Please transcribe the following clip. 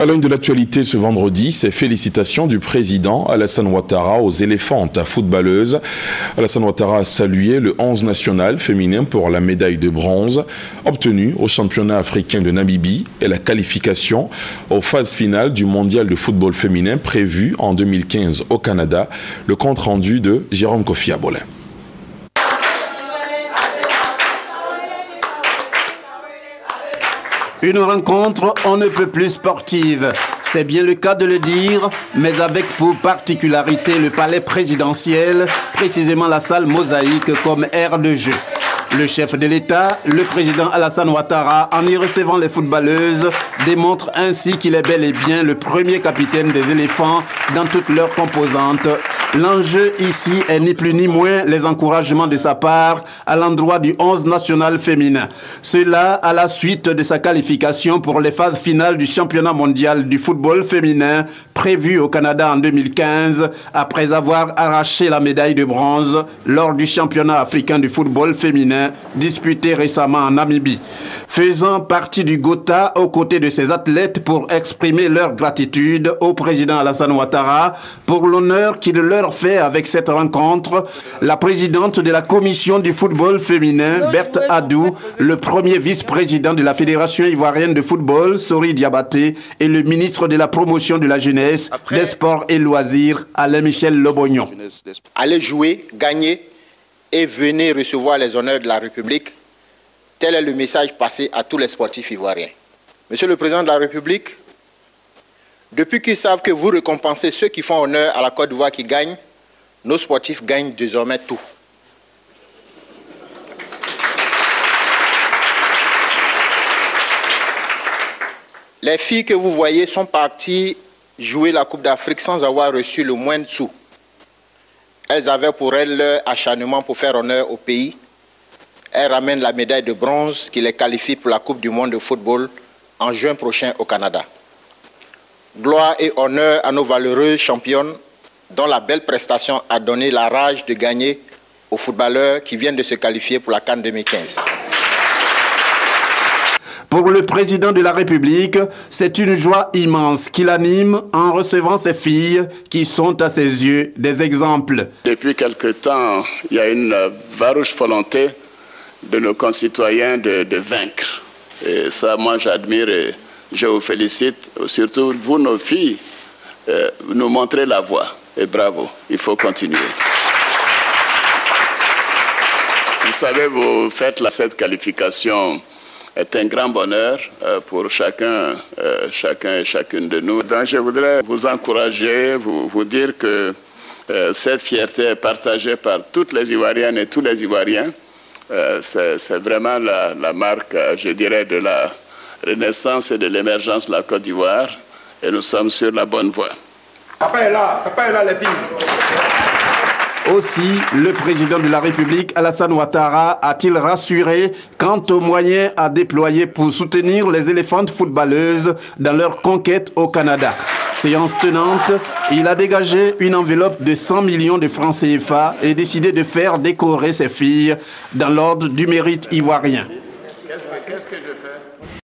À l'une de l'actualité ce vendredi, ces félicitations du président Alassane Ouattara aux éléphantes footballeuses. Alassane Ouattara a salué le 11 national féminin pour la médaille de bronze obtenue au championnat africain de Namibie et la qualification aux phases finales du mondial de football féminin prévu en 2015 au Canada. Le compte rendu de Jérôme Kofi Abolin. Une rencontre on ne peut plus sportive. C'est bien le cas de le dire, mais avec pour particularité le palais présidentiel, précisément la salle Mosaïque comme aire de jeu. Le chef de l'État, le président Alassane Ouattara, en y recevant les footballeuses, démontre ainsi qu'il est bel et bien le premier capitaine des éléphants dans toutes leurs composantes. L'enjeu ici est ni plus ni moins les encouragements de sa part à l'endroit du 11 national féminin. Cela à la suite de sa qualification pour les phases finales du championnat mondial du football féminin prévu au Canada en 2015 après avoir arraché la médaille de bronze lors du championnat africain du football féminin disputé récemment en Namibie. Faisant partie du Gotha aux côtés de ses athlètes pour exprimer leur gratitude au président Alassane Ouattara pour l'honneur qu'il leur fait avec cette rencontre, la présidente de la commission du football féminin, Berthe Adou, le premier vice-président de la Fédération ivoirienne de football, Sori Diabaté, et le ministre de la promotion de la jeunesse, des sports et loisirs, Alain Michel Lobognon. Allez jouer, gagner et venez recevoir les honneurs de la République. Tel est le message passé à tous les sportifs ivoiriens. Monsieur le Président de la République, depuis qu'ils savent que vous récompensez ceux qui font honneur à la Côte d'Ivoire qui gagnent, nos sportifs gagnent désormais tout. Les filles que vous voyez sont parties jouer la Coupe d'Afrique sans avoir reçu le moindre sou. Elles avaient pour elles leur acharnement pour faire honneur au pays. Elles ramènent la médaille de bronze qui les qualifie pour la Coupe du monde de football en juin prochain au Canada. Gloire et honneur à nos valeureuses championnes dont la belle prestation a donné la rage de gagner aux footballeurs qui viennent de se qualifier pour la CAN 2015. Pour le président de la République, c'est une joie immense qui l'anime en recevant ces filles qui sont à ses yeux des exemples. Depuis quelque temps, il y a une farouche volonté de nos concitoyens de vaincre. Et ça, moi, j'admire et je vous félicite. Surtout, vous, nos filles, nous montrez la voie. Et bravo, il faut continuer. Vous savez, vous faites cette qualification est un grand bonheur pour chacun et chacune de nous. Donc, je voudrais vous encourager, vous dire que cette fierté est partagée par toutes les Ivoiriennes et tous les Ivoiriens. C'est vraiment la marque, je dirais, de la renaissance et de l'émergence de la Côte d'Ivoire. Et nous sommes sur la bonne voie. Papa est là les filles. Aussi, le président de la République, Alassane Ouattara, a-t-il rassuré quant aux moyens à déployer pour soutenir les éléphantes footballeuses dans leur conquête au Canada. Séance tenante, il a dégagé une enveloppe de 100 millions de francs CFA et décidé de faire décorer ses filles dans l'ordre du mérite ivoirien. Qu'est-ce que je fais ?